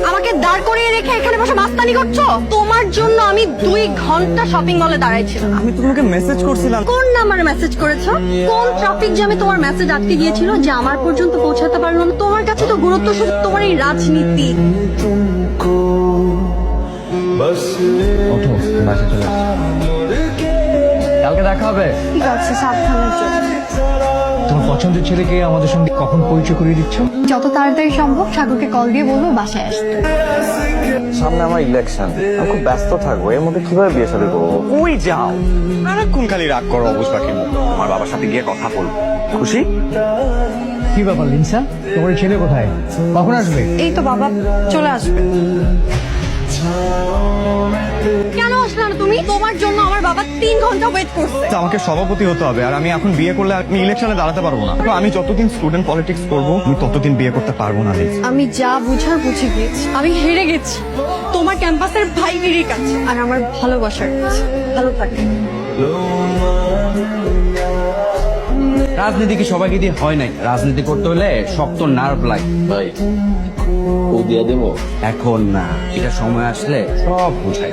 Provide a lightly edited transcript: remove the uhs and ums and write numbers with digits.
আমাকে দাঁড় করিয়ে রেখে এখানে বসে মাস্তানি করছো? তোমার জন্য আমি 2 ঘন্টা শপিং মলে দাঁড়াইছিলাম। আমি তোমাকে মেসেজ করছিলাম। কোন নাম্বারে মেসেজ করেছো? কোন ট্রাফিক জ্যামে তোমার মেসেজ আটকে গিয়েছিল যে আমার পর্যন্ত পৌঁছাতে পারলো না? তোমার কাছে তো গুরুত্ব শুধু তোমার এই রাজনীতি। ওঠো, বাসে চলে আসো। কালকে দেখা হবে। ঠিক আছে, সাবধানে চলো। তোমার পছন্দের ছেলেকে আমাদের সঙ্গে কখন পরিচয় করিয়ে দিচ্ছ? যত তাড়াতাড়ি সম্ভব সাগরকে কল দিয়ে বলবো বাসায় আসতে। সামনে আমার ইলেকশন, আমি খুব ব্যস্ত থাকবো, এর মধ্যে কিভাবে বিয়ে শাদী করবো? ওই যাও, কোন খালি রাগ করো অবুঝ পাখির মতো। আমার বাবার সাথে গিয়ে কথা বলবো। খুশি? কি ব্যাপার লিনসা, তোমার ছেলে কোথায়, কখন আসবে? এই তো বাবা চলে আসবে। কেন আসলে না তুমি? তোমার জন্য আমার বাবা 3 ঘন্টা ওয়েট করছে। আমাকে সভাপতি হতে হবে, আর আমি এখন বিয়ে করলে আমি ইলেকশনে দাঁড়াতে পারবো না। আমি যতদিন স্টুডেন্ট পলিটিক্স করবো আমি ততদিন বিয়ে করতে পারবো না। আমি যা বুঝার বুঝে গেছি। আমি হেরে গেছি তোমার ক্যাম্পাসের ভাইগিরির কাছে আর আমার ভালোবাসার কাছে। ভালো থাকে। রাজনীতি কি সবাইকে দিয়ে হয় নাই? রাজনীতি করতে হলে শক্ত নার্ভ লাগে ভাই। ও দিয়া দেবো এখন না, এটা সময় আসলে সব বুঝাই।